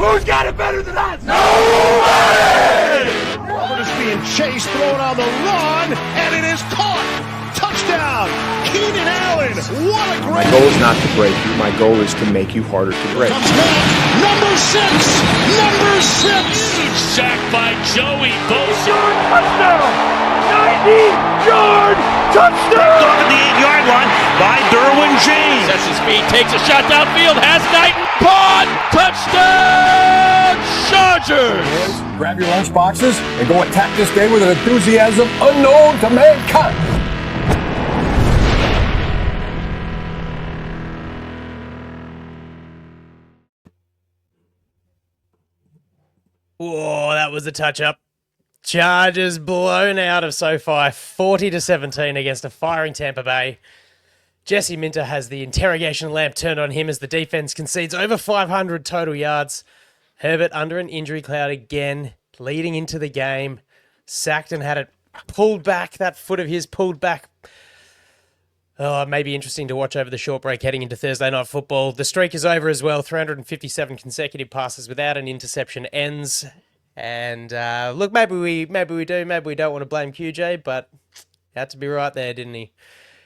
Who's got it better than us? Nobody! Robert is being chased, thrown on the run, and it is caught. Touchdown, Keenan Allen. What a great... My goal is not to break you. My goal is to make you harder to break. Comes back, number 6. Huge sack by Joey Bosa. Touchdown! 90-yard touchdown! Off at the 8-yard line by Derwin James. Sets his speed, takes a shot downfield, has Knighton. Caught! Touchdown! Chargers! Grab your lunch boxes and go attack this game with an enthusiasm unknown to mankind. Whoa, that was a touch-up. Chargers blown out of SoFi, 40-17 against a firing Tampa Bay. Jesse Minter has the interrogation lamp turned on him as the defense concedes over 500 total yards. Herbert under an injury cloud again, leading into the game. Sacked and had it pulled back, that foot of his pulled back. Oh, it may be interesting to watch over the short break heading into Thursday Night Football. The streak is over as well. 357 consecutive passes without an interception ends. And look, maybe we do, maybe we don't want to blame QJ, but he had to be right there, didn't he?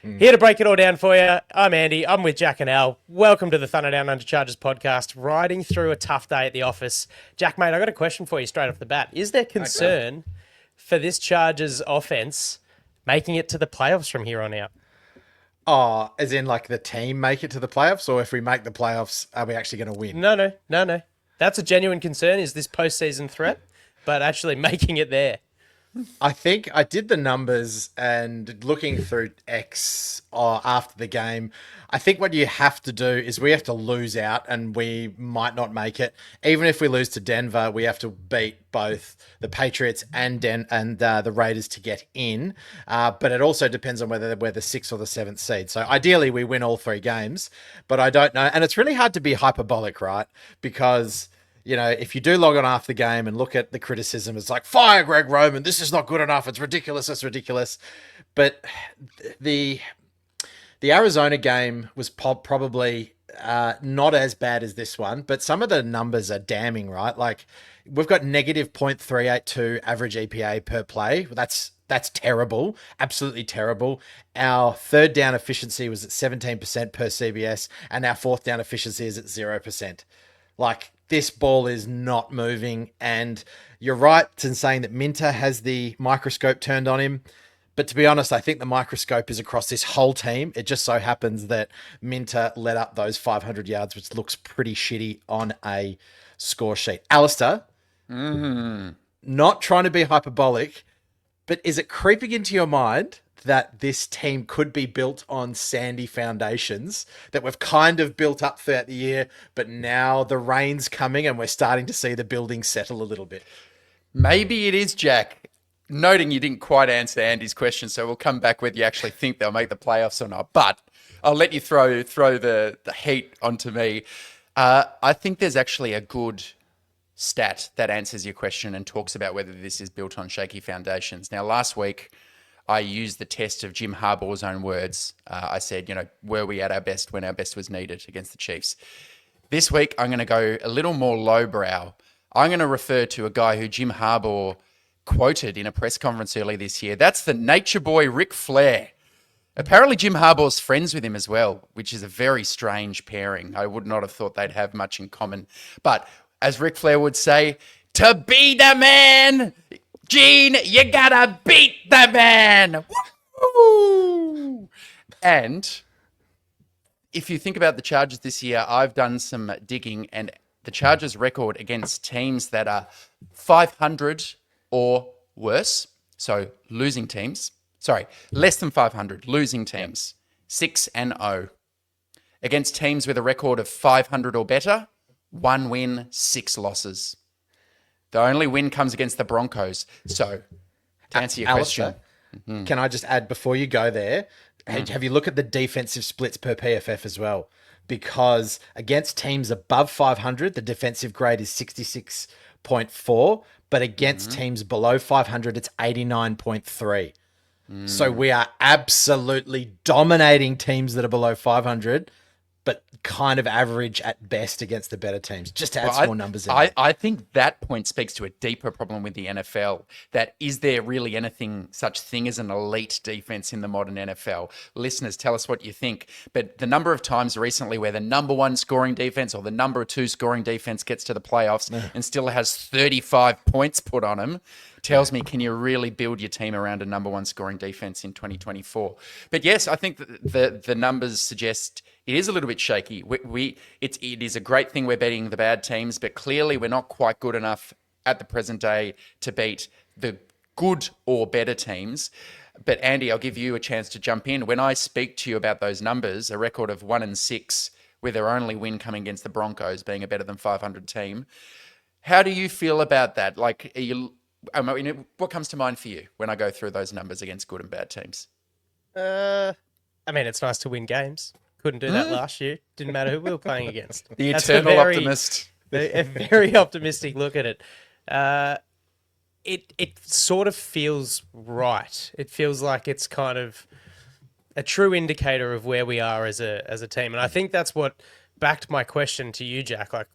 Here to break it all down for you, I'm Andy. I'm with Jack and Al. Welcome to the Thunder Down Under Chargers podcast. Riding through a tough day at the office. Jack, mate, I got a question for you straight off the bat. Is there concern for this Chargers offense making it to the playoffs from here on out? Oh, as in like the team make it to the playoffs, or if we make the playoffs, are we actually going to win? No. That's a genuine concern, is this postseason threat, but actually making it there. I think I did the numbers and looking through X after the game. I think what you have to do is we have to lose out and we might not make it. Even if we lose to Denver, we have to beat both the Patriots and the Raiders to get in. But it also depends on whether we're the 6th or the 7th seed. So ideally we win all 3 games, but I don't know. And it's really hard to be hyperbolic, right? Because... you know, if you do log on after the game and look at the criticism, it's like, fire Greg Roman. This is not good enough. It's ridiculous. It's ridiculous. But the Arizona game was probably not as bad as this one, but some of the numbers are damning, right? Like we've got negative 0.382 average EPA per play. That's terrible. Absolutely terrible. Our third down efficiency was at 17% per CBS, and our fourth down efficiency is at 0%. Like, this ball is not moving, and you're right in saying that Minter has the microscope turned on him. But to be honest, I think the microscope is across this whole team. It just so happens that Minter let up those 500 yards, which looks pretty shitty on a score sheet. Alistair, not trying to be hyperbolic, but is it creeping into your mind that this team could be built on sandy foundations that we've kind of built up throughout the year, but now the rain's coming and we're starting to see the building settle a little bit? Maybe it is, Jack. Noting you didn't quite answer Andy's question, so we'll come back whether you actually think they'll make the playoffs or not. But I'll let you throw the heat onto me. I think there's actually a good stat that answers your question and talks about whether this is built on shaky foundations. Now, last week, I used the test of Jim Harbaugh's own words. I said, were we at our best when our best was needed against the Chiefs? This week, I'm going to go a little more lowbrow. I'm going to refer to a guy who Jim Harbaugh quoted in a press conference early this year. That's the nature boy, Ric Flair. Apparently, Jim Harbaugh's friends with him as well, which is a very strange pairing. I would not have thought they'd have much in common. But as Ric Flair would say, to be the man... Gene, you gotta beat the man. Woo! And if you think about the Chargers this year, I've done some digging, and the Chargers' record against teams that are 500 or worse, so losing teams, less than 500, losing teams, 6-0. Against teams with a record of 500 or better, 1 win, 6 losses. The only win comes against the Broncos. So, to answer your question... Can I just add, before you go there, have you looked at the defensive splits per PFF as well? Because against teams above 500, the defensive grade is 66.4, but against teams below 500, it's 89.3. So we are absolutely dominating teams that are below 500, but kind of average at best against the better teams. Just to add some more numbers in. I think that point speaks to a deeper problem with the NFL. That is there really anything such thing as an elite defense in the modern NFL? Listeners, tell us what you think. But the number of times recently where the number 1 scoring defense or the number 2 scoring defense gets to the playoffs and still has 35 points put on them tells me, can you really build your team around a number 1 scoring defense in 2024? But yes, I think the numbers suggest it is a little bit shaky. It is a great thing we're betting the bad teams, but clearly we're not quite good enough at the present day to beat the good or better teams. But Andy, I'll give you a chance to jump in. When I speak to you about those numbers, a record of 1-6 with their only win coming against the Broncos being a better than 500 team, how do you feel about that? Like, what comes to mind for you when I go through those numbers against good and bad teams? I mean, it's nice to win games. Couldn't do that last year. Didn't matter who we were playing against. The eternal optimist. A very optimistic look at it. It sort of feels right. It feels like it's kind of a true indicator of where we are as a team. And I think that's what backed my question to you, Jack. Like,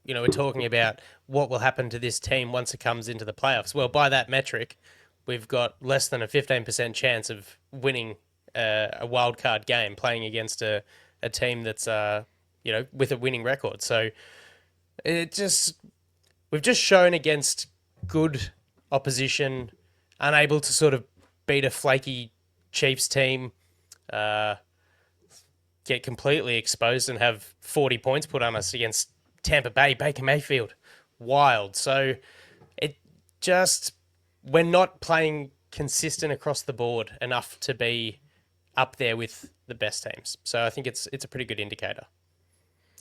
we're talking about what will happen to this team once it comes into the playoffs. Well, by that metric, we've got less than a 15% chance of winning a wild card game playing against a team that's with a winning record. So we've just shown against good opposition, unable to sort of beat a flaky Chiefs team, get completely exposed and have 40 points put on us against Tampa Bay, Baker Mayfield. Wild. So we're not playing consistent across the board enough to be up there with the best teams. So I think it's a pretty good indicator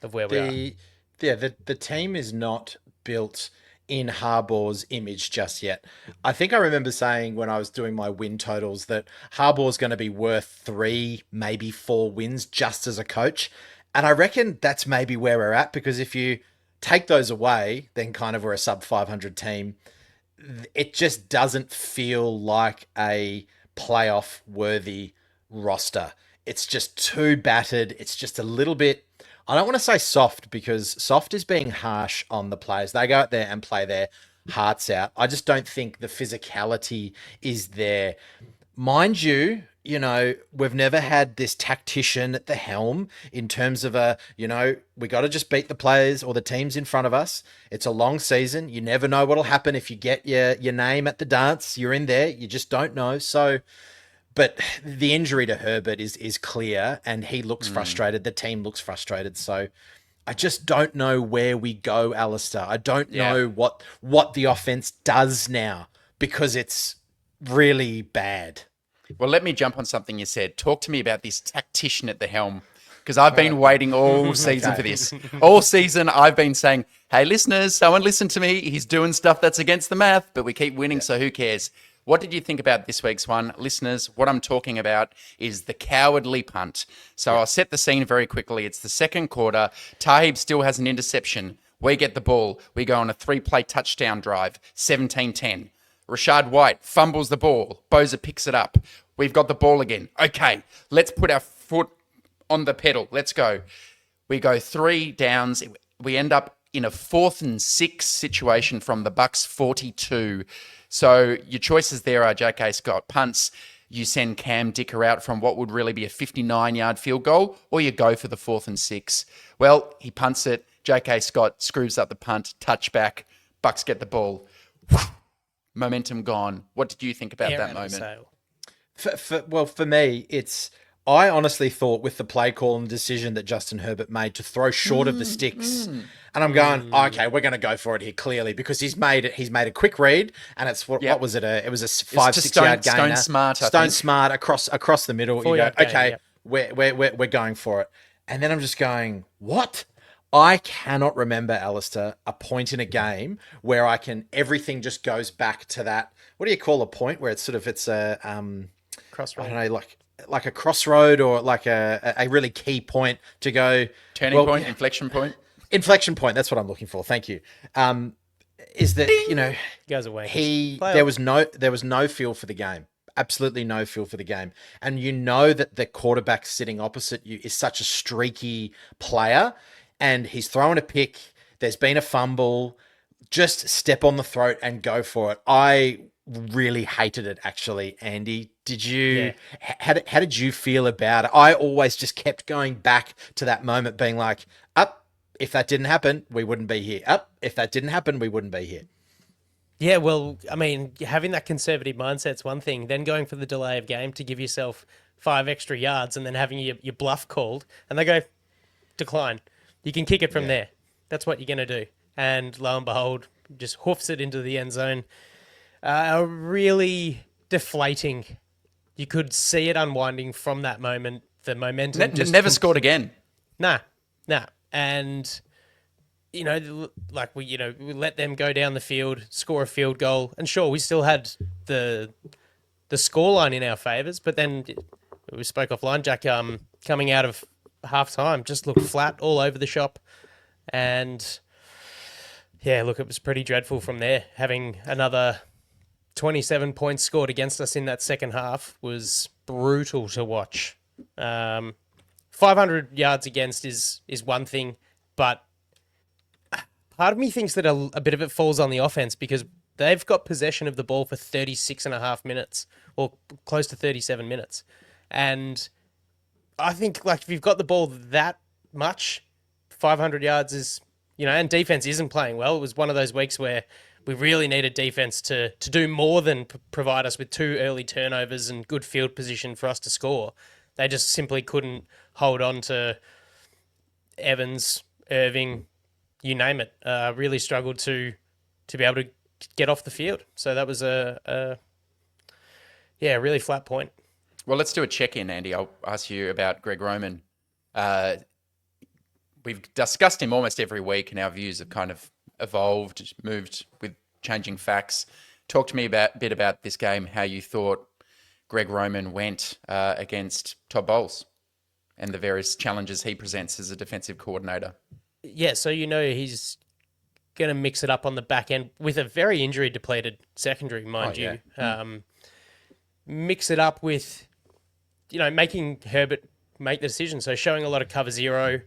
of where we are. Yeah, the team is not built in Harbaugh's image just yet. I think I remember saying when I was doing my win totals that Harbaugh's going to be worth 3, maybe 4 wins just as a coach. And I reckon that's maybe where we're at, because if you take those away, then kind of we're a sub 500 team. It just doesn't feel like a playoff worthy roster. It's just too battered. It's just a little bit, I don't want to say soft, because soft is being harsh on the players. They go out there and play their hearts out. I just don't think the physicality is there. Mind you, we've never had this tactician at the helm in terms of we got to just beat the players or the teams in front of us. It's a long season. You never know what'll happen if you get your name at the dance. You're in there. You just don't know. So, but the injury to Herbert is clear, and he looks frustrated. The team looks frustrated. So I just don't know where we go, Alistair. I don't know what the offense does now, because it's really bad. Well, let me jump on something you said. Talk to me about this tactician at the helm, because I've been waiting all season for this. All season, I've been saying, hey, listeners, someone listen to me. He's doing stuff that's against the math, but we keep winning, so who cares? What did you think about this week's one? Listeners, what I'm talking about is the cowardly punt. So I'll set the scene very quickly. It's the second quarter. Tahib still has an interception. We get the ball. We go on a 3-play touchdown drive, 17-10. Rashad White fumbles the ball. Bosa picks it up. We've got the ball again. Okay, let's put our foot on the pedal. Let's go. We go 3 downs. We end up in a 4th and 6 situation from the Bucs 42. So your choices there are J.K. Scott punts. You send Cam Dicker out from what would really be a 59-yard field goal, or you go for the 4th and 6. Well, he punts it. J.K. Scott screws up the punt, touchback. Bucs get the ball. Momentum gone. What did you think about that moment? For me, I honestly thought with the play call and decision that Justin Herbert made to throw short of the sticks, and I'm going, okay, we're going to go for it here clearly, because he's made a quick read, and it's what was it? It was a 5-6 yard gainer. Stone Smart across the middle. You go, okay, we're going for it, and then I'm just going, what? I cannot remember, Alistair, a point in a game where everything just goes back to that. What do you call a point where it's a Crossroad. I don't know, like a crossroad, or like a really key point to go. Turning point, inflection point. Inflection point. That's what I'm looking for. Thank you. Is that goes away. there was no feel for the game absolutely no feel for the game. And you know that the quarterback sitting opposite you is such a streaky player, and he's throwing a pick. There's been a fumble. Just step on the throat and go for it. I really hated it, actually, Andy. Did you? Yeah. How did you feel about it? I always just kept going back to that moment, being like, "Up, if that didn't happen, we wouldn't be here. Up, if that didn't happen, we wouldn't be here." Yeah, well, I mean, having that conservative mindset's one thing. Then going for the delay of game to give yourself 5 extra yards, and then having your bluff called, and they go decline. You can kick it from there. That's what you're going to do. And lo and behold, just hoofs it into the end zone. Really deflating. You could see it unwinding from that moment. The momentum never scored again. Nah. And we let them go down the field, score a field goal, and sure, we still had the scoreline in our favors. But then we spoke offline, Jack. Coming out of halftime, just looked flat all over the shop, and yeah, look, it was pretty dreadful from there. Having another 27 points scored against us in that second half was brutal to watch. 500 yards against is one thing, but part of me thinks that a bit of it falls on the offense, because they've got possession of the ball for 36 and a half minutes, or close to 37 minutes. And I think, like, if you've got the ball that much, 500 yards is, and defense isn't playing well. It was one of those weeks where we really needed defense to do more than provide us with 2 early turnovers and good field position for us to score. They just simply couldn't hold on to Evans, Irving, you name it. Really struggled to be able to get off the field. So that was a really flat point. Well, let's do a check-in, Andy. I'll ask you about Greg Roman. We've discussed him almost every week, and our views have kind of evolved, moved with changing facts. Talk to me a bit about this game, how you thought Greg Roman went against Todd Bowles and the various challenges he presents as a defensive coordinator. Yeah, so he's going to mix it up on the back end with a very injury-depleted secondary, mind you. Mix it up with, making Herbert make the decision. So showing a lot of cover zero,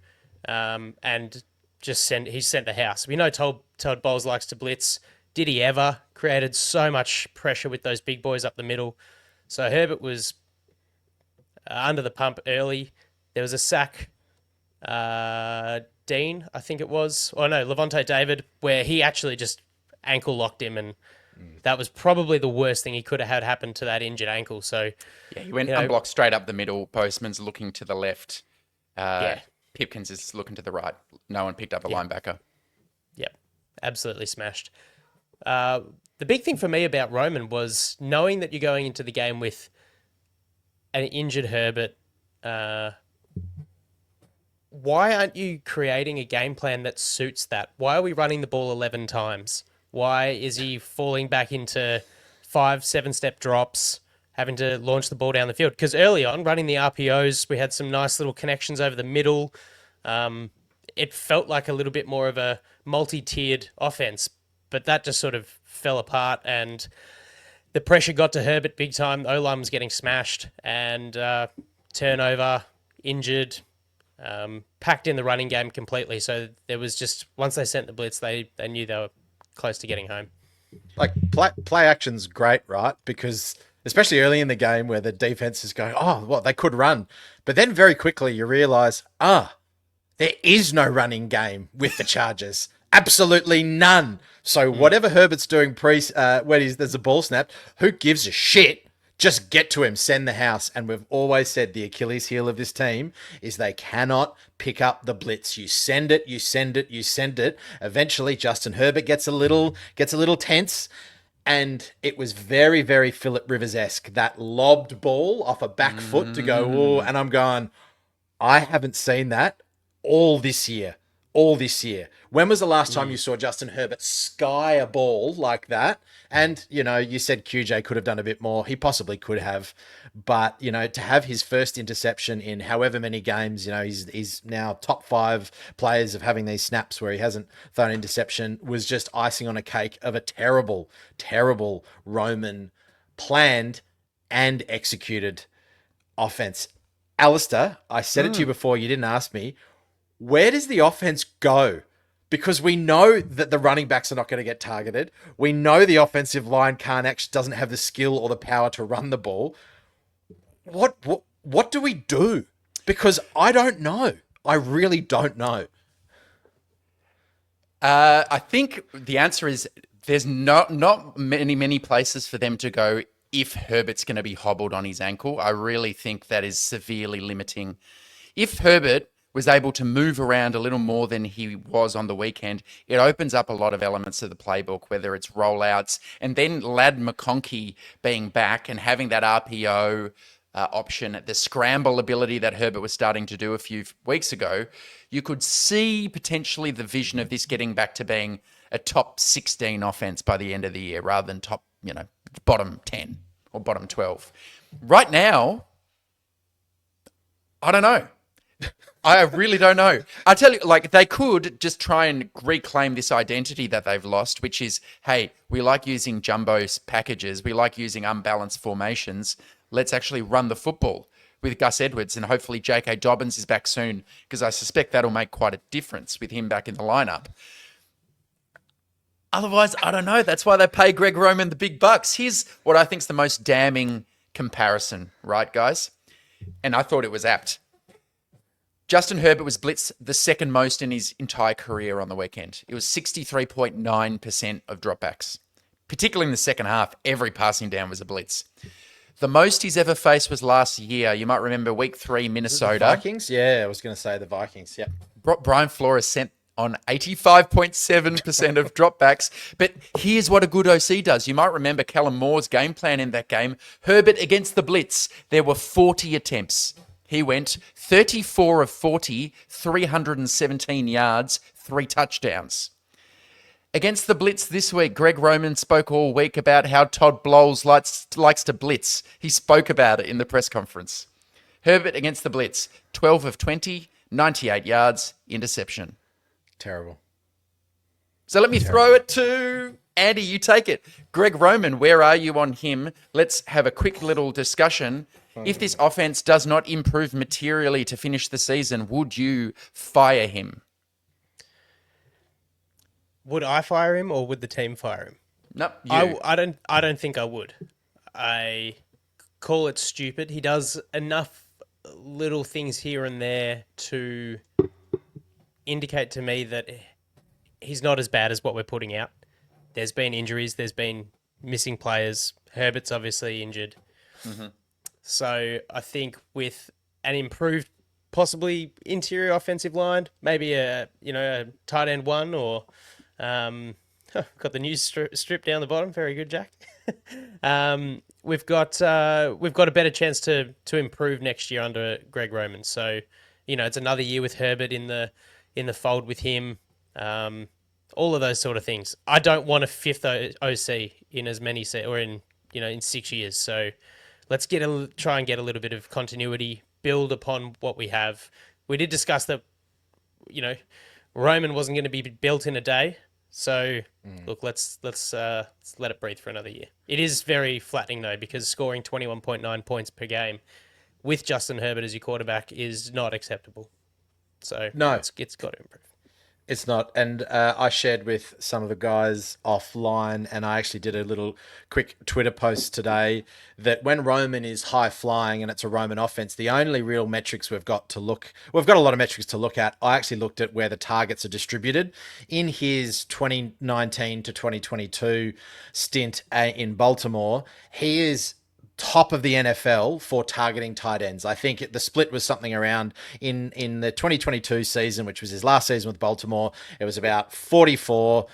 and just he sent the house. We know Todd Bowles likes to blitz. Did he ever? Created so much pressure with those big boys up the middle. So Herbert was under the pump early. There was a sack, Dean, I think it was. Oh no, Levante David, where he actually just ankle locked him, and that was probably the worst thing he could have had happen to that injured ankle. So yeah, he went unblocked straight up the middle. Postman's looking to the left. Pipkins is looking to the right. No one picked up a linebacker. Yep, absolutely smashed. The big thing for me about Roman was knowing that you're going into the game with an injured Herbert. Why aren't you creating a game plan that suits that? Why are we running the ball 11 times? Why is he falling back into 5-7-step drops, having to launch the ball down the field? Because early on, running the RPOs, we had some nice little connections over the middle. It felt like a little bit more of a multi-tiered offense, but that just sort of fell apart, and the pressure got to Herbert big time. O-line was getting smashed, and turnover, injured, packed in the running game completely. So there was just, once they sent the blitz, they knew they were close to getting home. Like, play action's great, right? Because especially early in the game where the defense is going, they could run. But then very quickly you realize, there is no running game with the Chargers. Absolutely none. So whatever Herbert's doing when there's a ball snap, who gives a shit? Just get to him, send the house. And we've always said the Achilles heel of this team is they cannot pick up the blitz. You send it. Eventually, Justin Herbert gets a little tense. And it was very, very Phillip Rivers-esque. That lobbed ball off a back foot to go, and I'm going, I haven't seen that all this year. When was the last time you saw Justin Herbert sky a ball like that? And, you said QJ could have done a bit more. He possibly could have. But, to have his first interception in however many games, he's now top 5 players of having these snaps where he hasn't thrown interception, was just icing on a cake of a terrible, terrible Roman planned and executed offense. Alistair, I said it to you before, you didn't ask me. Where does the offense go? Because we know that the running backs are not going to get targeted. We know the offensive line doesn't have the skill or the power to run the ball. What do we do? Because I don't know. I really don't know. I think the answer is there's not many places for them to go if Herbert's going to be hobbled on his ankle. I really think that is severely limiting. If Herbert was able to move around a little more than he was on the weekend, it opens up a lot of elements of the playbook, whether it's rollouts and then Ladd McConkey being back and having that RPO option, the scramble ability that Herbert was starting to do a few weeks ago. You could see potentially the vision of this getting back to being a top 16 offense by the end of the year rather than top, bottom 10 or bottom 12. Right now, I don't know. I really don't know. I tell you, they could just try and reclaim this identity that they've lost, which is, hey, we like using jumbo packages. We like using unbalanced formations. Let's actually run the football with Gus Edwards, and hopefully J.K. Dobbins is back soon, because I suspect that'll make quite a difference with him back in the lineup. Otherwise, I don't know. That's why they pay Greg Roman the big bucks. Here's what I think is the most damning comparison, right, guys? And I thought it was apt. Justin Herbert was blitzed the second most in his entire career on the weekend. It was 63.9% of dropbacks. Particularly in the second half, every passing down was a blitz. The most he's ever faced was last year. You might remember week 3, Minnesota. The Vikings? Yeah, I was going to say the Vikings. Yeah. Brian Flores sent on 85.7% of dropbacks. But here's what a good OC does. You might remember Kellen Moore's game plan in that game. Herbert against the blitz. There were 40 attempts. He went 34 of 40, 317 yards, 3 touchdowns. Against the blitz this week, Greg Roman spoke all week about how Todd Bowles likes to blitz. He spoke about it in the press conference. Herbert against the blitz, 12 of 20, 98 yards, interception. Terrible. So let me throw it to Andy. You take it. Greg Roman, where are you on him? Let's have a quick little discussion. If this offense does not improve materially to finish the season, would you fire him? Would I fire him or would the team fire him? No, you. I don't think I would. I call it stupid. He does enough little things here and there to indicate to me that he's not as bad as what we're putting out. There's been injuries. There's been missing players. Herbert's obviously injured. Mm-hmm. So I think with an improved, possibly interior offensive line, maybe a tight end one, or got the new strip down the bottom. Very good, Jack. We've got a better chance to improve next year under Greg Roman. So it's another year with Herbert in the fold with him. All of those sort of things. I don't want a fifth OC in as many in 6 years. So let's try and get a little bit of continuity, build upon what we have. We did discuss that, Roman wasn't going to be built in a day. So look, let's let it breathe for another year. It is very flattening though, because scoring 21.9 points per game with Justin Herbert as your quarterback is not acceptable. So no, it's got to improve. It's not. And I shared with some of the guys offline, and I actually did a little quick Twitter post today that when Roman is high flying and it's a Roman offense, the only real metrics we've got a lot of metrics to look at. I actually looked at where the targets are distributed. In his 2019 to 2022 stint in Baltimore, he is top of the NFL for targeting tight ends. I think the split was something around in the 2022 season, which was his last season with Baltimore. It was about 44,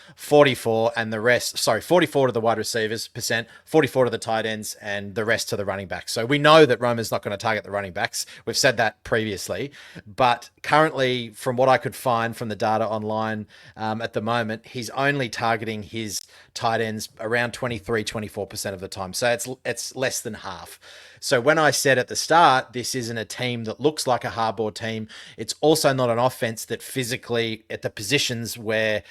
and the rest, 44 to the wide receivers percent, 44 to the tight ends, and the rest to the running backs. So we know that Roman's not going to target the running backs. We've said that previously, but currently from what I could find from the data online at the moment, he's only targeting his tight ends around 23, 24% of the time. So it's less than than half. So when I said at the start, this isn't a team that looks like a Harbaugh team, it's also not an offense that physically at the positions where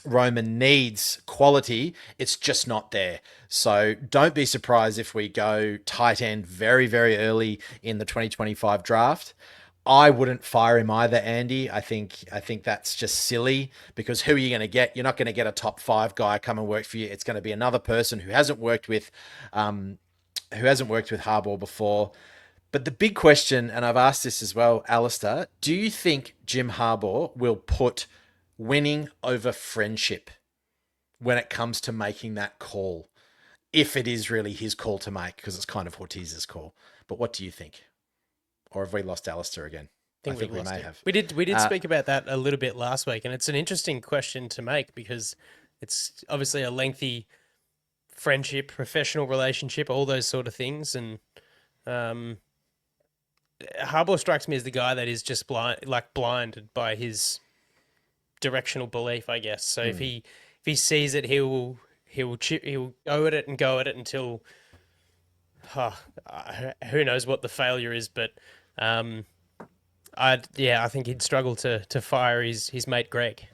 Roman needs quality, it's just not there. So don't be surprised if we go tight end very, very early in the 2025 draft. I wouldn't fire him either, Andy. I think that's just silly, because who are you going to get? You're not going to get a top 5 guy come and work for you. It's going to be another person who hasn't worked with Harbaugh before. But the big question, and I've asked this as well, Alistair, do you think Jim Harbaugh will put winning over friendship when it comes to making that call? If it is really his call to make, because it's kind of Ortiz's call. But what do you think? Or have we lost Alistair again? I think we may have. We did speak about that a little bit last week, and it's an interesting question to make because it's obviously a lengthy friendship, professional relationship, all those sort of things. And Harbaugh strikes me as the guy that is just blinded by his directional belief, I guess. So if he sees it, he'll go at it until who knows what the failure is. But I think he'd struggle to fire his mate Greg.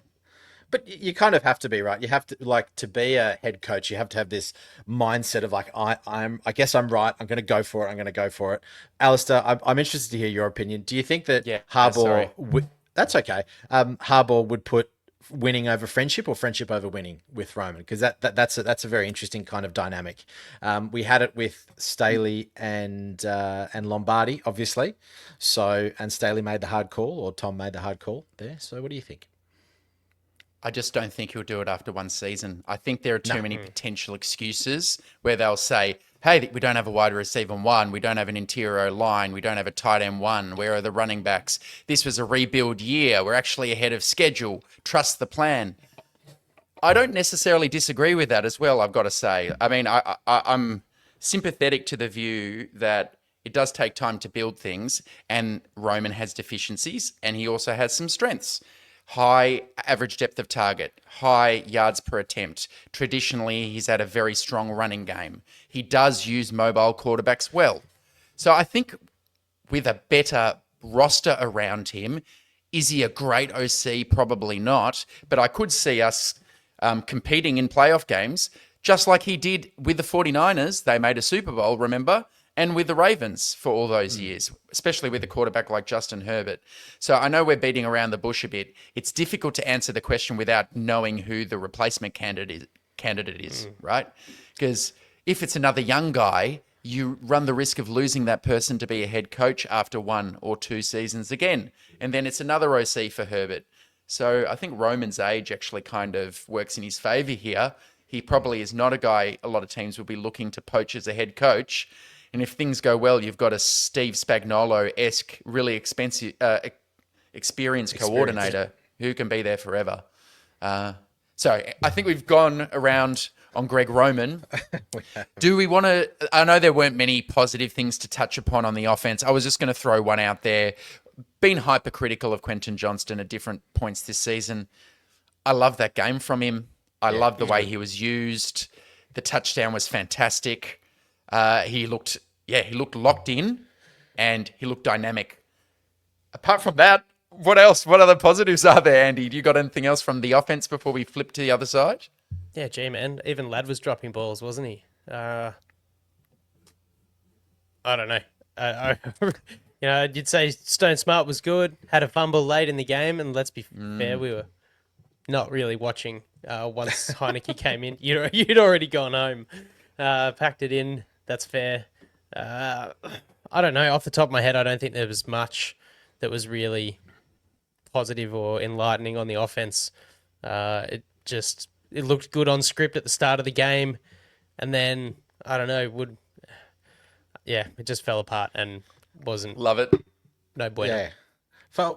But you kind of have to be, right? You have to, like, to be a head coach, you have to have this mindset of like, I guess I'm right. I'm going to go for it. Alistair, I'm interested to hear your opinion. Do you think that Harbaugh, that's okay. Harbaugh would put winning over friendship or friendship over winning with Roman? Because that's a very interesting kind of dynamic. We had it with Staley and Lombardi, obviously. So, and Staley made the hard call, or Tom made the hard call there. So what do you think? I just don't think he'll do it after one season. I think there are too many potential excuses where they'll say, hey, we don't have a wide receiver 1, we don't have an interior line, we don't have a tight end 1, where are the running backs? This was a rebuild year, we're actually ahead of schedule, trust the plan. I don't necessarily disagree with that as well, I've got to say. I mean, I'm sympathetic to the view that it does take time to build things, and Roman has deficiencies, and he also has some strengths. High average depth of target, high yards per attempt. Traditionally, he's had a very strong running game. He does use mobile quarterbacks well. So I think with a better roster around him, is he a great OC? Probably not. But I could see us competing in playoff games, just like he did with the 49ers. They made a Super Bowl, remember? And with the Ravens for all those years, especially with a quarterback like Justin Herbert. So I know we're beating around the bush a bit. It's difficult to answer the question without knowing who the replacement candidate is, right? Because if it's another young guy, you run the risk of losing that person to be a head coach after 1 or 2 seasons again. And then it's another OC for Herbert. So I think Roman's age actually kind of works in his favor here. He probably is not a guy a lot of teams will be looking to poach as a head coach. And if things go well, you've got a Steve Spagnuolo-esque, really experienced coordinator who can be there forever. So I think we've gone around on Greg Roman. Do we want to... I know there weren't many positive things to touch upon on the offense. I was just going to throw one out there. Been hypercritical of Quentin Johnston at different points this season. I love that game from him. I love the way he was used. The touchdown was fantastic. He looked locked in, and he looked dynamic. Apart from that, what else? What other positives are there, Andy? Do you got anything else from the offense before we flip to the other side? Yeah, gee, man. Even Ladd was dropping balls, wasn't he? I don't know. You'd say Stone Smart was good, had a fumble late in the game, and let's be fair, we were not really watching once Heineke came in. You'd already gone home, packed it in. That's fair. I don't know. Off the top of my head, I don't think there was much that was really positive or enlightening on the offense. It looked good on script at the start of the game, and then I don't know. It just fell apart and wasn't. Love it. No bueno. Yeah.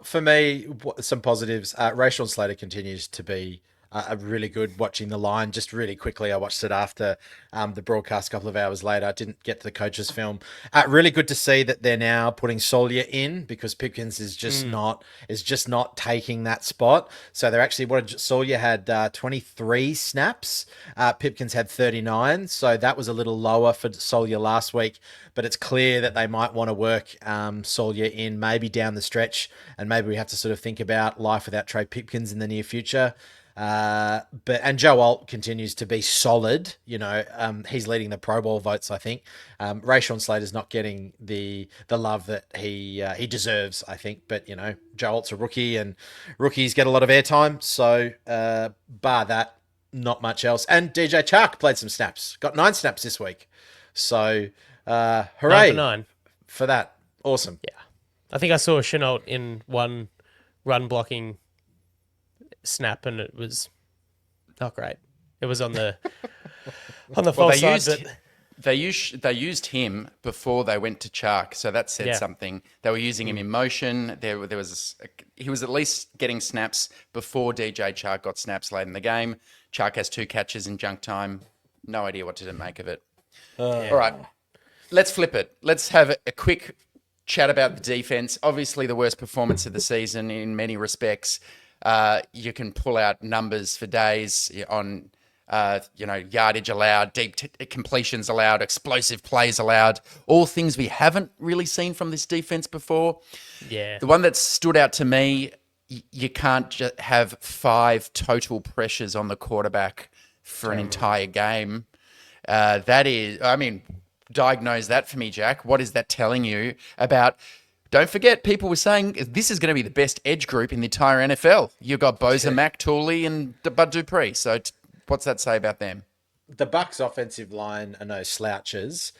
For me, some positives. Rayshon Slater continues to be really good watching the line. Just really quickly, I watched it after the broadcast a couple of hours later. I didn't get to the coach's film. Really good to see that they're now putting Solia in because Pipkins is just not taking that spot. So they're actually Solia had 23 snaps. Pipkins had 39. So that was a little lower for Solia last week. But it's clear that they might want to work Solia in maybe down the stretch, and maybe we have to sort of think about life without Trey Pipkins in the near future. And Joe Alt continues to be solid. He's leading the Pro Bowl votes, I think. Rayshawn Slater's not getting the love that he deserves, I think. But Joe Alt's a rookie, and rookies get a lot of airtime. So bar that, not much else. And DJ Chark played some snaps, got 9 snaps this week. So hooray 9 for that. Awesome. Yeah, I think I saw Chenault in one run blocking snap, and it was not great. It was on the false side. They used him before they went to Chark, so that said something. They were using him in motion. He was at least getting snaps before DJ Chark got snaps late in the game. Chark has 2 catches in junk time. No idea what to make of it. All right, let's flip it. Let's have a quick chat about the defense. Obviously, the worst performance of the season in many respects. You can pull out numbers for days on, yardage allowed, deep completions allowed, explosive plays allowed, all things we haven't really seen from this defense before. Yeah. The one that stood out to me, you can't just have 5 total pressures on the quarterback for an entire game. Diagnose that for me, Jack. What is that telling you about? Don't forget, people were saying this is going to be the best edge group in the entire NFL. You've got Bosa, Mac, Tooley, and Bud Dupree. So what's that say about them? The Bucs offensive line are no slouches.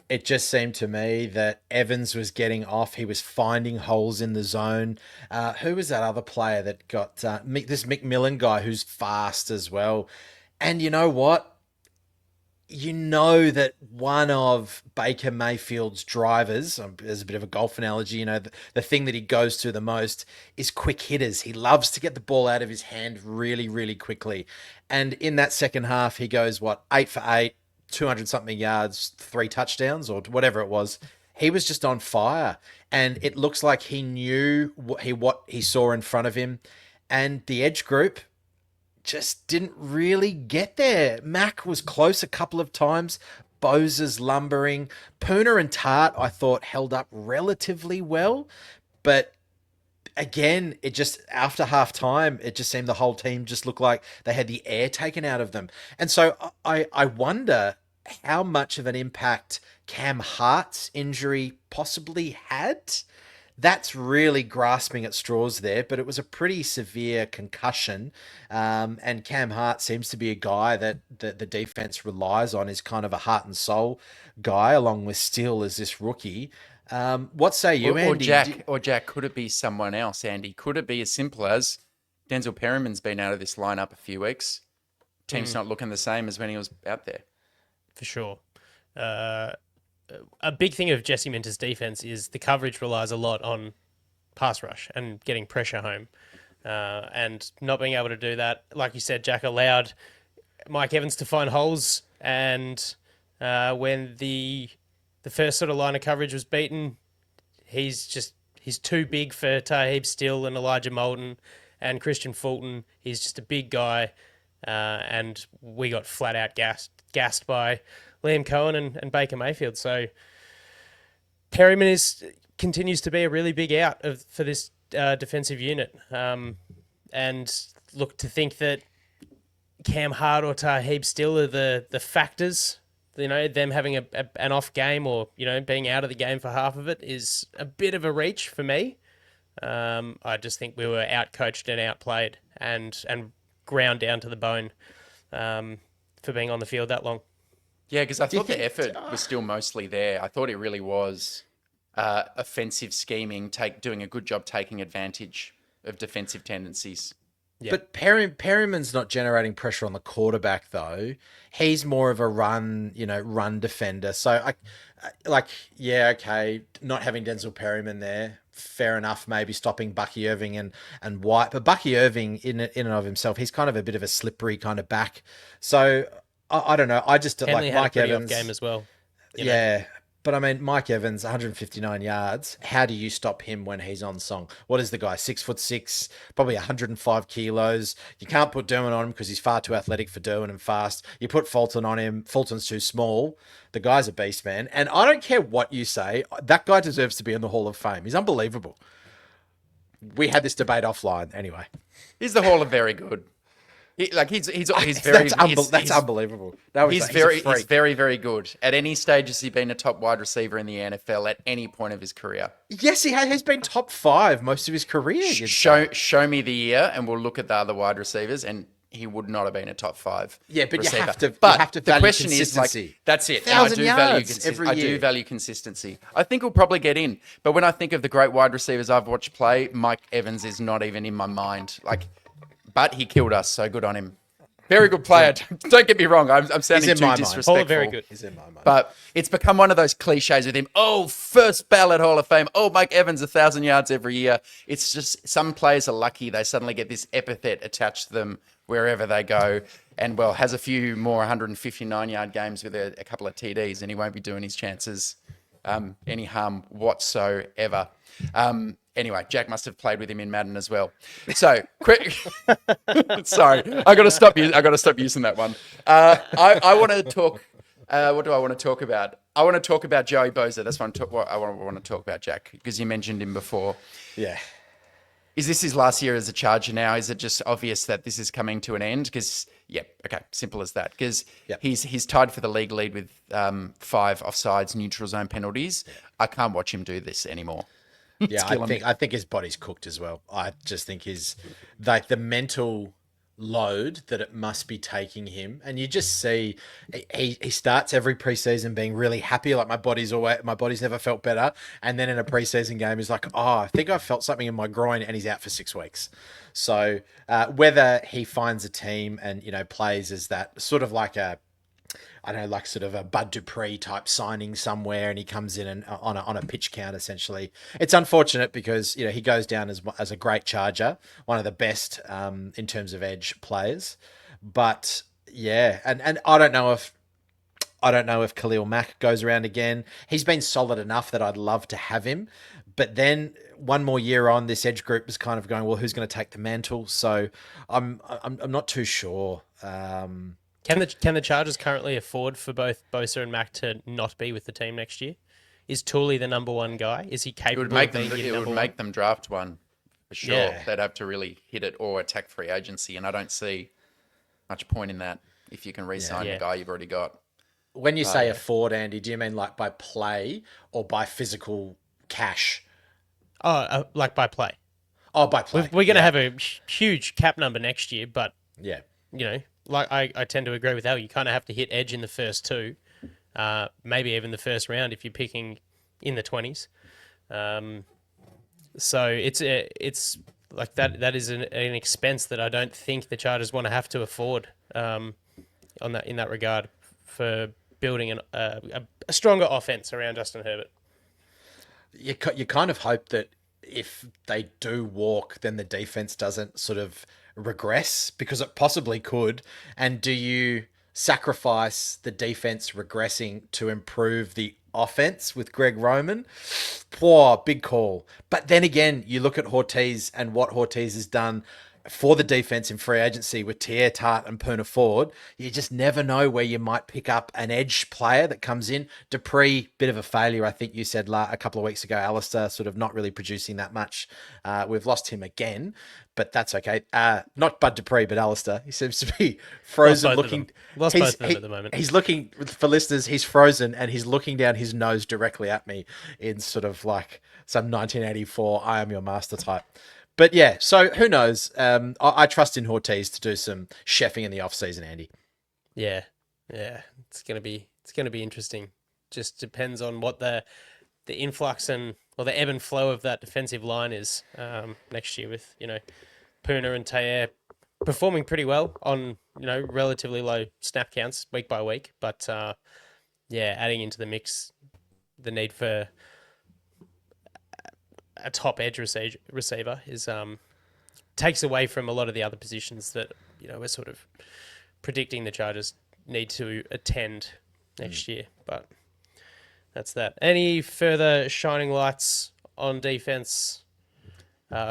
It just seemed to me that Evans was getting off. He was finding holes in the zone. Who was that other player that got this McMillan guy who's fast as well? And you know what? You know that one of Baker Mayfield's drivers, there's a bit of a golf analogy, the thing that he goes to the most is quick hitters. He loves to get the ball out of his hand really, really quickly. And in that second half, he goes, 8 for 8, 200-something yards, 3 touchdowns or whatever it was. He was just on fire. And it looks like he knew what he saw in front of him. And the edge group just didn't really get there. Mac was close a couple of times. Bosa's lumbering. Pooner and Tart, I thought, held up relatively well. But again, it just, after half time, it just seemed the whole team just looked like they had the air taken out of them. And so I wonder how much of an impact Cam Hart's injury possibly had. That's really grasping at straws there, but it was a pretty severe concussion. And Cam Hart seems to be a guy that the defense relies on, is kind of a heart and soul guy, along with Steele as this rookie. What say you, Andy? Jack, could it be someone else, Andy? Could it be as simple as Denzel Perryman's been out of this lineup a few weeks? Team's not looking the same as when he was out there. For sure. A big thing of Jesse Minter's defense is the coverage relies a lot on pass rush and getting pressure home. And not being able to do that, like you said, Jack, allowed Mike Evans to find holes. And when the first sort of line of coverage was beaten, he's too big for Taheeb Steele and Elijah Molden and Christian Fulton. He's just a big guy. And we got flat out gassed by Liam Cohen and Baker Mayfield. So Perryman continues to be a really big out for this defensive unit. And look, to think that Cam Hart or Taheeb Steele are the factors, them having an off game or, being out of the game for half of it is a bit of a reach for me. I just think we were out-coached and outplayed and ground down to the bone for being on the field that long. Yeah, because I thought the effort was still mostly there. I thought it really was offensive scheming, doing a good job taking advantage of defensive tendencies. Yeah. But Perryman's not generating pressure on the quarterback, though. He's more of a run defender. So, not having Denzel Perryman there, fair enough, maybe stopping Bucky Irving and White. But Bucky Irving, in and of himself, he's kind of a bit of a slippery kind of back. So I don't know. I just Henley like had Mike a pretty Evans. off game as well. Yeah. But I mean, Mike Evans, 159 yards. How do you stop him when he's on song? What is the guy? 6'6", probably 105 kilos. You can't put Derwin on him because he's far too athletic for Derwin and fast. You put Fulton on him. Fulton's too small. The guy's a beast, man. And I don't care what you say. That guy deserves to be in the Hall of Fame. He's unbelievable. We had this debate offline anyway. He's the Hall of Very Good. He's very That's unbelievable. He's very, very good. At any stage has he been a top wide receiver in the NFL at any point of his career? Yes, he has. He's been top 5 most of his career. Show me the year, and we'll look at the other wide receivers, and he would not have been a top 5. Yeah, but receiver. you have to. But you have to the value question is, like, consistency. that's it. 1,000 yards every I year. do value consistency. I think he'll probably get in. But when I think of the great wide receivers I've watched play, Mike Evans is not even in my mind. But he killed us, so good on him. Very good player. Don't get me wrong. I'm sounding too disrespectful. Very good. He's in my mind. But it's become one of those cliches with him. Oh, first ballot Hall of Fame. Oh, Mike Evans, 1,000 yards every year. It's just some players are lucky. They suddenly get this epithet attached to them wherever they go. And, well, has a few more 159-yard games with a couple of TDs, and he won't be doing his chances any harm whatsoever. Anyway, Jack must have played with him in Madden as well. So, quick. Sorry, I got to stop using that one. I want to talk. What do I want to talk about? I want to talk about Joey Bosa. That's what I want to talk about, Jack, because you mentioned him before. Yeah. Is this his last year as a Charger now? Is it just obvious that this is coming to an end? Because, okay, simple as that. Because he's tied for the league lead with 5 offsides, neutral zone penalties. I can't watch him do this anymore. Yeah, I think his body's cooked as well. I just think the mental load that it must be taking him, and you just see he starts every preseason being really happy, like my body's never felt better, and then in a preseason game he's like, oh, I think I felt something in my groin, and he's out for 6 weeks. So whether he finds a team and plays as that sort of like a sort of a Bud Dupree type signing somewhere, and he comes in and on a pitch count, essentially. It's unfortunate because, he goes down as a great Charger, one of the best in terms of edge players. But yeah, and I don't know if Khalil Mack goes around again. He's been solid enough that I'd love to have him. But then one more year on, this edge group is kind of going, well, who's going to take the mantle? So I'm not too sure. Can the Chargers currently afford for both Bosa and Mack to not be with the team next year? Is Tooley the number one guy? Is he capable of being It would make them draft one for sure. Yeah. They'd have to really hit it or attack free agency, and I don't see much point in that if you can re-sign the guy you've already got. When you say afford, Andy, do you mean like by play or by physical cash? Oh, like by play. Oh, by play. We're going to have a huge cap number next year, but yeah, like I tend to agree with Al. You kind of have to hit edge in the first 2, maybe even the first round if you're picking in the 20s. So it's like that is an expense that I don't think the Chargers want to have to afford in that regard for building a stronger offense around Justin Herbert. You kind of hope that if they do walk, then the defense doesn't sort of regress, because it possibly could. And do you sacrifice the defense regressing to improve the offense with Greg Roman? Poor, big call. But then again, you look at Ortiz and what Ortiz has done for the defense in free agency with Tier Tart and Poona Ford. You just never know where you might pick up an edge player that comes in. Dupree, bit of a failure, I think you said a couple of weeks ago. Alistair sort of not really producing that much. We've lost him again, but that's okay. Not Bud Dupree, but Alistair. He seems to be frozen looking. Lost both of them at the moment. He's looking, for listeners, he's frozen and he's looking down his nose directly at me in sort of like some 1984 I Am Your Master type. But yeah, so who knows? I trust in Ortiz to do some chefing in the off season, Andy. Yeah, it's gonna be interesting. Just depends on what the influx or the ebb and flow of that defensive line is next year. With Poona and Tayer performing pretty well on relatively low snap counts week by week, but adding into the mix the need for a top edge receiver is takes away from a lot of the other positions that we're sort of predicting the Chargers need to attend next year. But that's that. Any further shining lights on defense?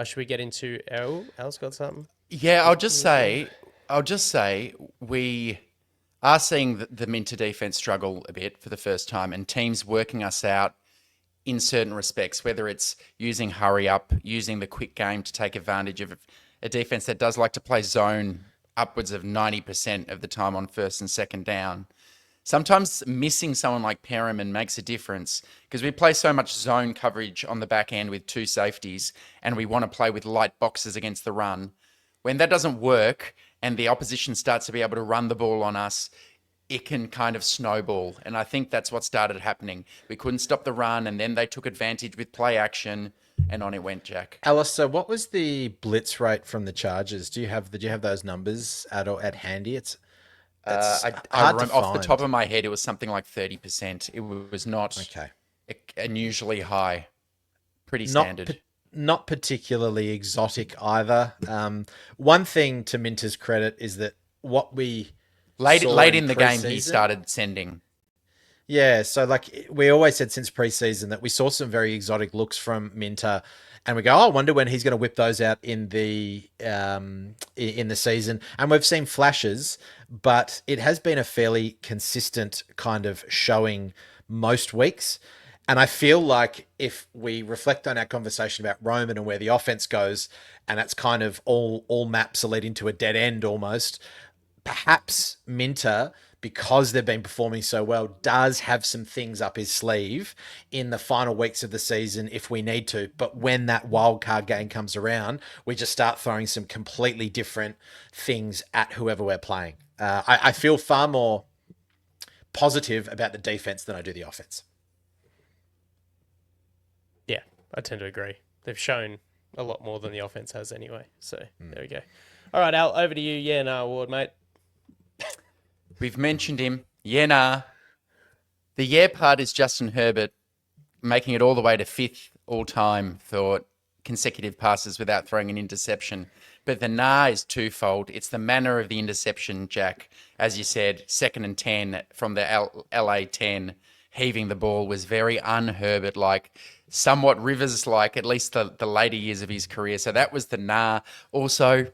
Should we get into Al's got something? Yeah, I'll just say we are seeing the Minter defense struggle a bit for the first time, and teams working us out in certain respects, whether it's using hurry up, using the quick game to take advantage of a defense that does like to play zone upwards of 90% of the time on first and second down. Sometimes missing someone like Perriman makes a difference because we play so much zone coverage on the back end with two safeties, and we want to play with light boxes against the run. When that doesn't work and the opposition starts to be able to run the ball on us, it can kind of snowball. And I think that's what started happening. We couldn't stop the run, and then they took advantage with play action, and on it went, Jack. Alice, so what was the blitz rate from the Chargers? Did you have those numbers at handy? It's I hard to remember, off the find. top of my head, it was something like 30%. It was not unusually high. Pretty standard. Not particularly exotic either. One thing to Minter's credit is that what we late in the game, pre-season, he started sending. Yeah, so like we always said since preseason that we saw some very exotic looks from Minter, and we go, I wonder when he's going to whip those out in the season. And we've seen flashes, but it has been a fairly consistent kind of showing most weeks. And I feel like if we reflect on our conversation about Roman and where the offense goes, and that's kind of all maps are leading to a dead end almost, perhaps Minter, because they've been performing so well, does have some things up his sleeve in the final weeks of the season if we need to. But when that wild card game comes around, we just start throwing some completely different things at whoever we're playing. I feel far more positive about the defense than I do the offense. Yeah, I tend to agree. They've shown a lot more than the offense has anyway. So there we go. All right, Al, over to you. Yeah, no, Award, mate. We've mentioned him. Yeah, nah. The yeah part is Justin Herbert making it all the way to 5th all-time for consecutive passes without throwing an interception. But the nah is twofold. It's the manner of the interception, Jack. As you said, 2nd and 10 from the LA 10, heaving the ball was very un-Herbert-like, somewhat Rivers-like, at least the later years of his career. So that was the nah. Also,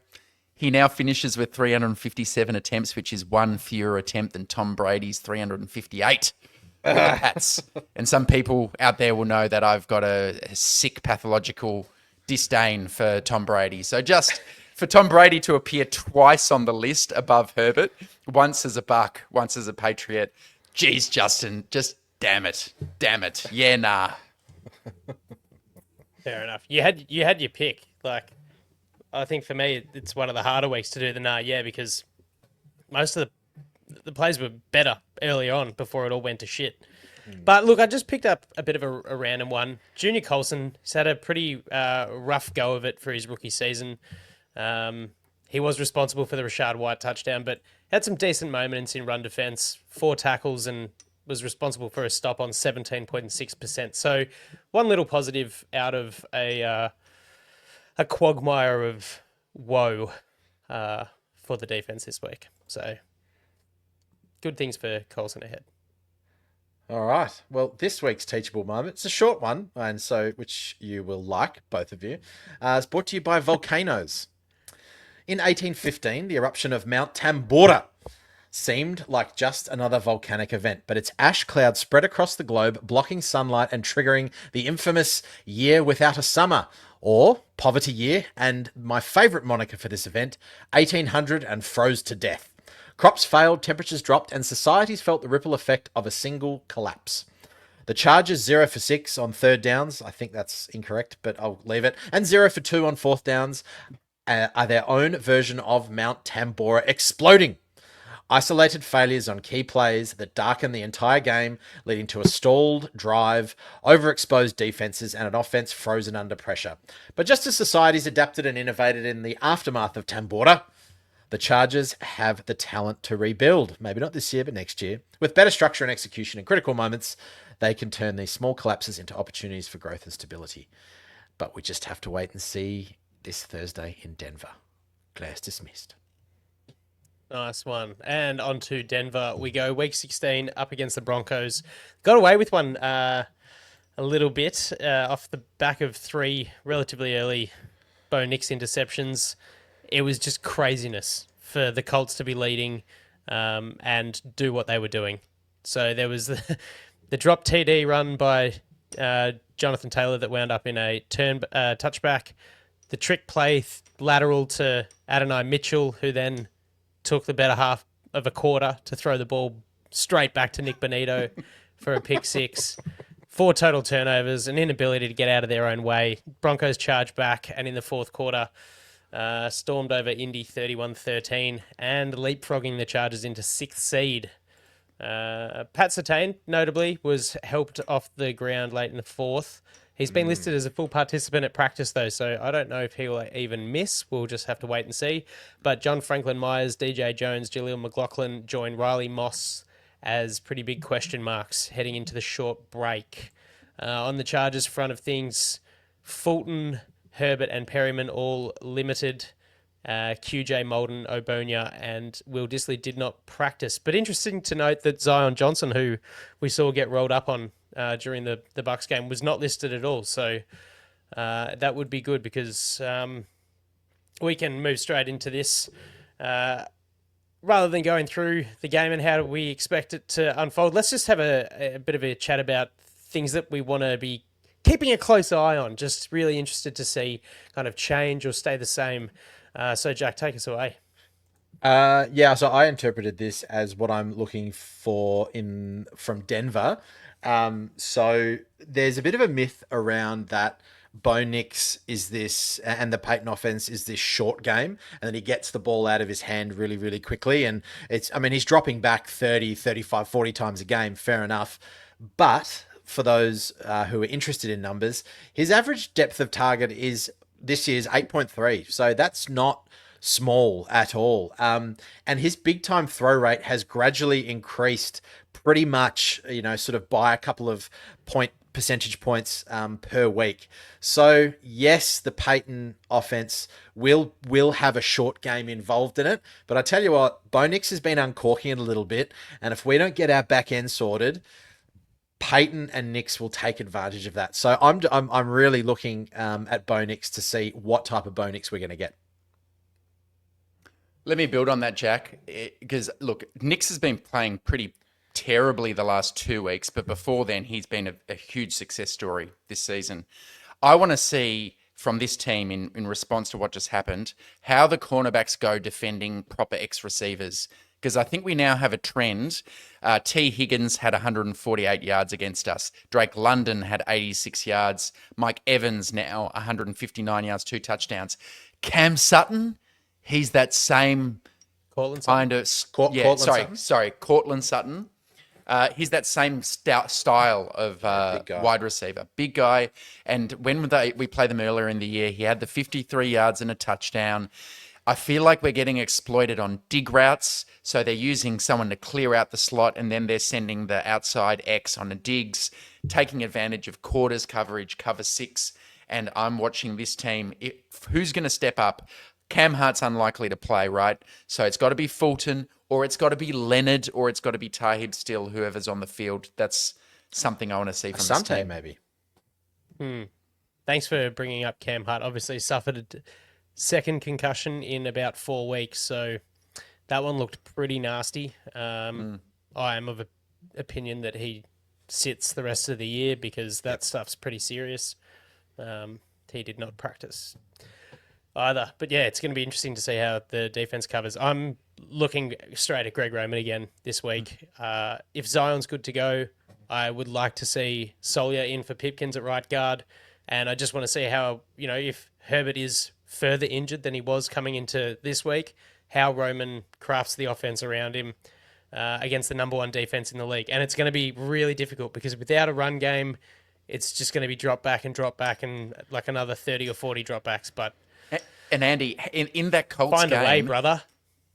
he now finishes with 357 attempts, which is one fewer attempt than Tom Brady's 358 with the Pats. And some people out there will know that I've got a sick pathological disdain for Tom Brady. So just for Tom Brady to appear twice on the list above Herbert, once as a Buck, once as a Patriot, geez, Justin, just damn it. Yeah, nah. Fair enough. You had your pick. Like, I think for me, it's one of the harder weeks to do the nah, yeah, because most of the plays were better early on before it all went to shit. But look, I just picked up a bit of a random one. Junior Colson, he's had a pretty rough go of it for his rookie season. He was responsible for the Rashad White touchdown, but had some decent moments in run defense, 4 tackles, and was responsible for a stop on 17.6%. So one little positive out of a quagmire of woe for the defense this week. So good things for Colson ahead. All right. Well, this week's Teachable Moment, it's a short one, and so which you will like, both of you. It's brought to you by volcanoes. In 1815, the eruption of Mount Tambora seemed like just another volcanic event, but its ash cloud spread across the globe, blocking sunlight and triggering the infamous year without a summer, or poverty year, and my favourite moniker for this event, 1800 and froze to death. Crops failed, temperatures dropped, and societies felt the ripple effect of a single collapse. The Chargers 0 for 6 on 3rd downs, I think that's incorrect, but I'll leave it, and 0 for 2 on 4th downs are their own version of Mount Tambora exploding. Isolated failures on key plays that darkened the entire game, leading to a stalled drive, overexposed defenses, and an offense frozen under pressure. But just as societies adapted and innovated in the aftermath of Tambora, the Chargers have the talent to rebuild. Maybe not this year, but next year. With better structure and execution in critical moments, they can turn these small collapses into opportunities for growth and stability. but we just have to wait and see this Thursday in Denver. Class dismissed. Nice one. And on to Denver we go. Week 16 up against the Broncos. Got away with one a little bit off the back of 3 relatively early Bo Nix interceptions. It was just craziness for the Colts to be leading and do what they were doing. So there was the drop TD run by Jonathan Taylor that wound up in a touchback. The trick play lateral to Adonai Mitchell, who then took the better half of a quarter to throw the ball straight back to Nick Bonito for a pick 6. 4 total turnovers, an inability to get out of their own way. Broncos charged back, and in the fourth quarter, stormed over Indy 31-13 and leapfrogging the Chargers into 6th seed. Pat Surtain, notably, was helped off the ground late in the 4th. He's been listed as a full participant at practice, though, so I don't know if he will even miss. We'll just have to wait and see. But John Franklin Myers, DJ Jones, Jaleel McLaughlin join Riley Moss as pretty big question marks heading into the short break. On the Chargers front of things, Fulton, Herbert and Perryman all limited. QJ, Molden, Obonia and Will Dissly did not practice. But interesting to note that Zion Johnson, who we saw get rolled up on during the Bucs game, was not listed at all. So that would be good because we can move straight into this. Rather than going through the game and how do we expect it to unfold, let's just have a bit of a chat about things that we want to be keeping a close eye on. Just really interested to see kind of change or stay the same. So, Jack, take us away. So I interpreted this as what I'm looking for from Denver. So there's a bit of a myth around that Bo Nix is this, and the Peyton offense is this short game, and then he gets the ball out of his hand really, really quickly. And he's dropping back 30, 35, 40 times a game, fair enough. But for those who are interested in numbers, his average depth of target this year's 8.3. So that's not small at all. And his big time throw rate has gradually increased pretty much, sort of by a couple of percentage points per week. So yes, the Peyton offense will have a short game involved in it. But I tell you what, Bo Nix has been uncorking it a little bit. And if we don't get our back end sorted, Peyton and Nix will take advantage of that. So I'm really looking at Bo Nix to see what type of Bo Nix we're going to get. Let me build on that, Jack, because look, Nix has been playing pretty terribly the last 2 weeks, but before then he's been a huge success story this season. I want to see from this team in response to what just happened, how the cornerbacks go defending proper X receivers. Because I think we now have a trend. T. Higgins had 148 yards against us. Drake London had 86 yards. Mike Evans now 159 yards, 2 touchdowns. Cam Sutton, he's that same kind of... Cortland Sutton. He's that same style of wide receiver. Big guy. And when we played them earlier in the year, he had the 53 yards and a touchdown. I feel like we're getting exploited on dig routes. So they're using someone to clear out the slot and then they're sending the outside X on the digs, taking advantage of quarters coverage, cover 6. And I'm watching this team. Who's going to step up? Cam Hart's unlikely to play, right? So it's got to be Fulton, or it's got to be Leonard, or it's got to be Tahib Still, whoever's on the field. That's something I want to see from this team. Maybe. Thanks for bringing up Cam Hart. Obviously suffered second concussion in about 4 weeks, so that one looked pretty nasty. I am of opinion that he sits the rest of the year because that stuff's pretty serious. He did not practice either. But yeah, it's going to be interesting to see how the defense covers. I'm looking straight at Greg Roman again this week. If Zion's good to go, I would like to see Solier in for Pipkins at right guard. And I just want to see how, if Herbert is further injured than he was coming into this week, how Roman crafts the offense around him against the number 1 defense in the league. And it's going to be really difficult because without a run game, it's just going to be drop back and like another 30 or 40 dropbacks. But and Andy, in that Colts find game, a way, brother.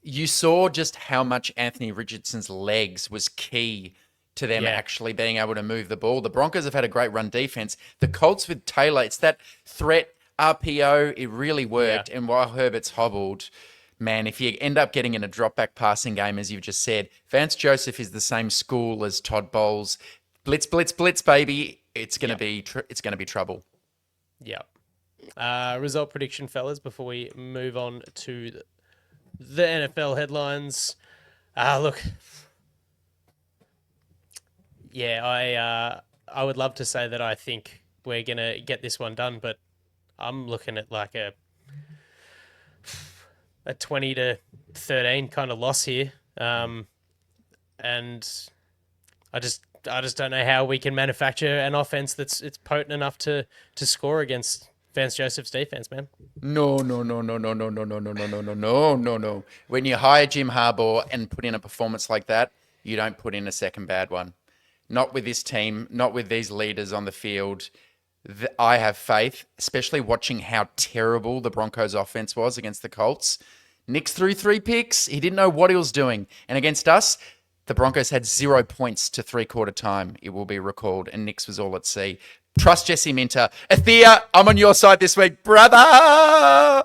You saw just how much Anthony Richardson's legs was key to them actually being able to move the ball. The Broncos have had a great run defense. The Colts with Taylor, it's that threat RPO, it really worked. And while Herbert's hobbled, man, if you end up getting in a drop-back passing game, as you've just said, Vance Joseph is the same school as Todd Bowles. Blitz, blitz, blitz, baby. It's going to be it's going to be trouble. Yeah. Result prediction, fellas, before we move on to the NFL headlines. Look. Yeah, I would love to say that I think we're going to get this one done, but I'm looking at like a 20-13 kind of loss here. And I just don't know how we can manufacture an offense that's potent enough to score against Vance Joseph's defense, man. No. When you hire Jim Harbaugh and put in a performance like that, you don't put in a second bad one. Not with this team, not with these leaders on the field. I have faith, especially watching how terrible the Broncos offense was against the Colts. Nick's threw 3 picks. He didn't know what he was doing. And against us, the Broncos had 0 points to three-quarter time, it will be recalled, and Nick's was all at sea. Trust Jesse Minter. Athea, I'm on your side this week, brother!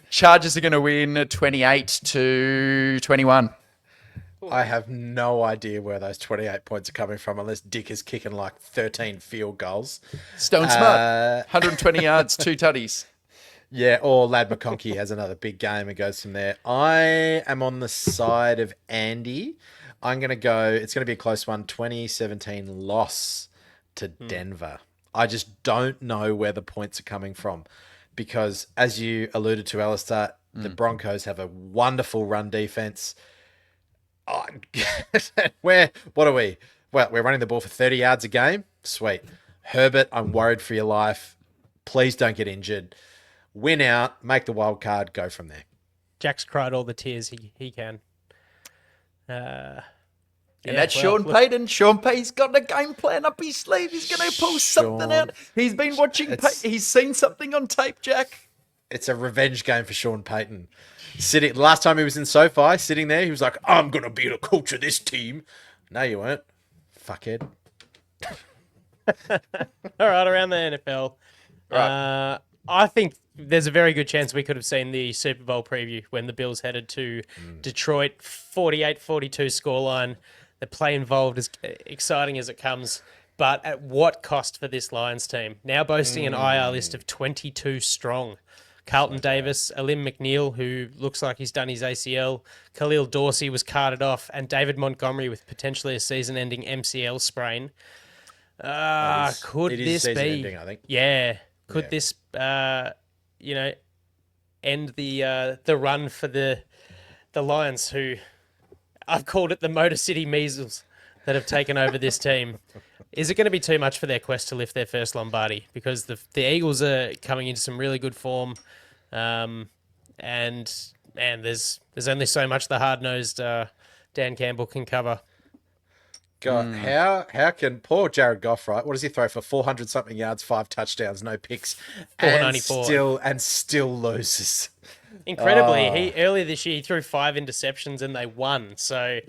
Chargers are going to win 28-21. I have no idea where those 28 points are coming from unless Dick is kicking like 13 field goals. Stone smart. 120 yards, 2 tutties. Yeah, or Lad McConkey has another big game and goes from there. I am on the side of Andy. I'm going to go, it's going to be a close one, 2017 loss to Denver. I just don't know where the points are coming from because, as you alluded to, Alistair, the Broncos have a wonderful run defense. Oh, what are we? Well, we're running the ball for 30 yards a game. Sweet. Herbert, I'm worried for your life. Please don't get injured. Win out, make the wild card, go from there. Jack's cried all the tears he can. And that's Sean Payton. Sean Payton's got a game plan up his sleeve. He's going to pull something out. He's been watching. He's seen something on tape, Jack. It's a revenge game for Sean Payton. Last time he was in SoFi, sitting there, he was like, I'm going to be the coach of this team. No, you weren't. Fuckhead. All right, around the NFL. Right. I think there's a very good chance we could have seen the Super Bowl preview when the Bills headed to Detroit, 48-42 scoreline. The play involved is exciting as it comes, but at what cost for this Lions team? Now boasting an IR list of 22 strong. Carlton Davis, Alim McNeil, who looks like he's done his ACL, Khalil Dorsey was carted off, and David Montgomery with potentially a season-ending MCL sprain. Could this be? Ending, I think. Yeah. Could this, end the run for the Lions, who I've called it the Motor City Measles that have taken over this team? Is it going to be too much for their quest to lift their first Lombardi? Because the Eagles are coming into some really good form, and man, there's only so much the hard-nosed Dan Campbell can cover. God, how can poor Jared Goff, right? What does he throw for 400-something yards, 5 touchdowns, no picks, 494, and still loses? Incredibly, earlier this year he threw 5 interceptions and they won. So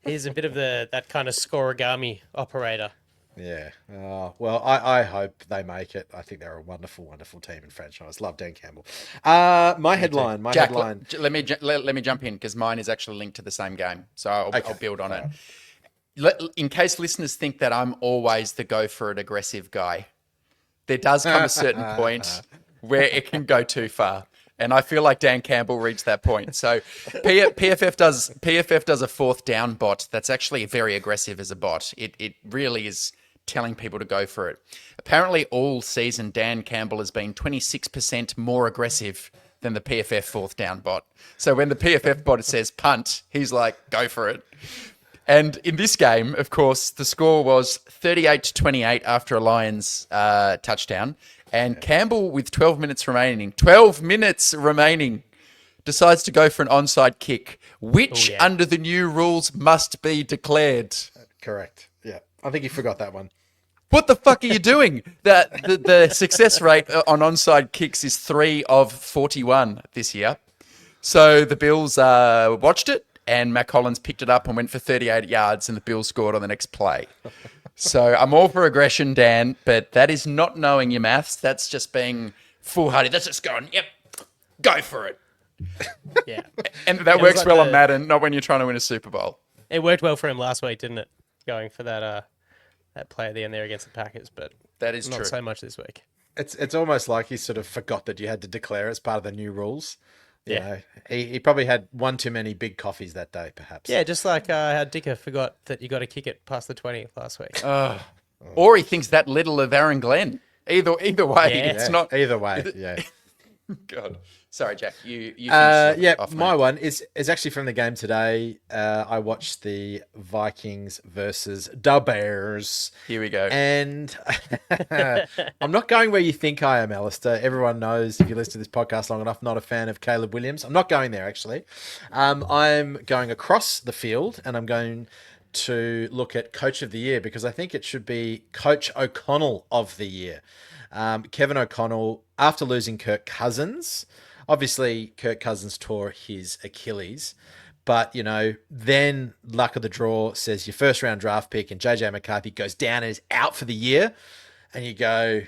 he's a bit of that kind of scorigami operator. Yeah. Well, I hope they make it. I think they're a wonderful, wonderful team and franchise. Love Dan Campbell. My headline. Jack, let me jump in because mine is actually linked to the same game, so I'll build on it. In case listeners think that I'm always the go for it aggressive guy, there does come a certain point where it can go too far. And I feel like Dan Campbell reached that point. So PFF does a 4th down bot that's actually very aggressive as a bot. It really is telling people to go for it. Apparently all season, Dan Campbell has been 26% more aggressive than the PFF 4th down bot. So when the PFF bot says punt, he's like, go for it. And in this game, of course, the score was 38-28 after a Lions touchdown. And Campbell, with 12 minutes remaining, decides to go for an onside kick, which under the new rules must be declared. Correct. Yeah. I think you forgot that one. What the fuck are you doing? The success rate on onside kicks is 3 of 41 this year. So the Bills watched it and Matt Collins picked it up and went for 38 yards, and the Bills scored on the next play. So I'm all for aggression, Dan, but that is not knowing your maths. That's just being foolhardy. That's just going, yep, go for it. Yeah. And that works well on Madden, not when you're trying to win a Super Bowl. It worked well for him last week, didn't it? Going for that play at the end there against the Packers, but that is not true. so much this week. It's almost like he sort of forgot that you had to declare as part of the new rules. You Yeah. know, he probably had one too many big coffees that day, perhaps. Yeah, just like how Dicker forgot that you got to kick it past the 20 last week. Or he thinks that little of Aaron Glenn. Either way, Yeah. it's not. Either way, yeah. God. Sorry, Jack. You Yeah, off, my mate. one is actually from the game today. I watched the Vikings versus the Bears. Here we go. And I'm not going where you think I am, Alistair. Everyone knows, if you listen to this podcast long enough, not a fan of Caleb Williams. I'm not going there, actually. I'm going across the field, and I'm going to look at Coach of the Year, because I think it should be Coach O'Connell of the Year. Kevin O'Connell, after losing Kirk Cousins, obviously Kirk Cousins tore his Achilles, but, you know, then luck of the draw says your first round draft pick and JJ McCarthy goes down and is out for the year, and you go,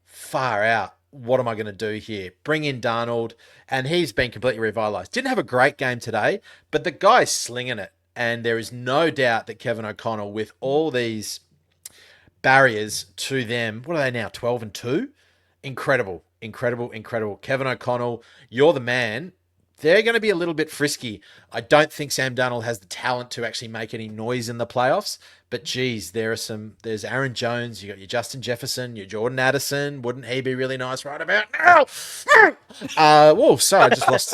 far out. What am I going to do here? Bring in Darnold, and he's been completely revitalized. Didn't have a great game today, but the guy's slinging it, and there is no doubt that Kevin O'Connell, with all these barriers to them, what are they now, 12-2? Incredible. Kevin O'Connell, you're the man. They're going to be a little bit frisky. I don't think Sam Darnold has the talent to actually make any noise in the playoffs, but geez, there's Aaron Jones, you got your Justin Jefferson, your Jordan Addison. Wouldn't he be really nice right about now? Whoa, sorry,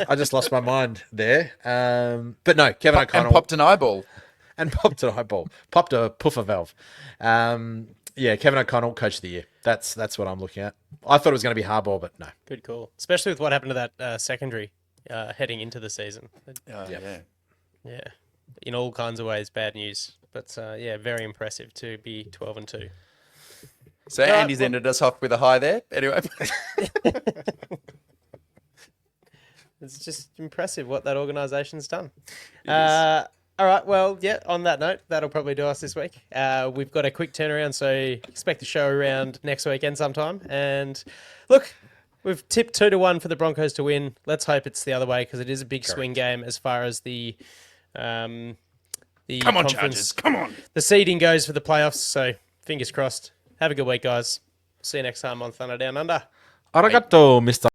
I just lost my mind there. But no, Kevin O'Connell. And popped an eyeball. Popped a puffer valve. Yeah, Kevin O'Connell, Coach of the Year. That's what I'm looking at. I thought it was going to be Harbaugh, but no. Good call. Especially with what happened to that secondary heading into the season. Yeah. Yeah. In all kinds of ways, bad news. But yeah, very impressive to be 12-2. So Andy's ended us off with a high there. Anyway. It's just impressive what that organisation's done. All right, well, yeah, on that note, that'll probably do us this week. We've got a quick turnaround, so expect the show around next weekend sometime. And look, we've tipped 2-1 for the Broncos to win. Let's hope it's the other way, because it is a big swing game as far as the Come on, conference, Chargers. Come on. the seeding goes for the playoffs. So fingers crossed. Have a good week, guys. See you next time on Thunder Down Under. Arigato, Mr.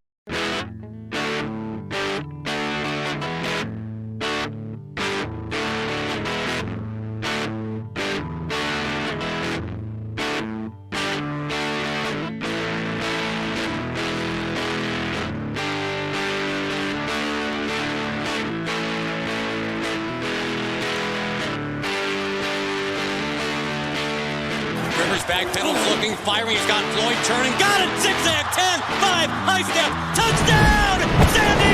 Backpedals looking, firing. He's got Floyd turning. Got it. Zigzag. 10, 5, high step. Touchdown! San Diego!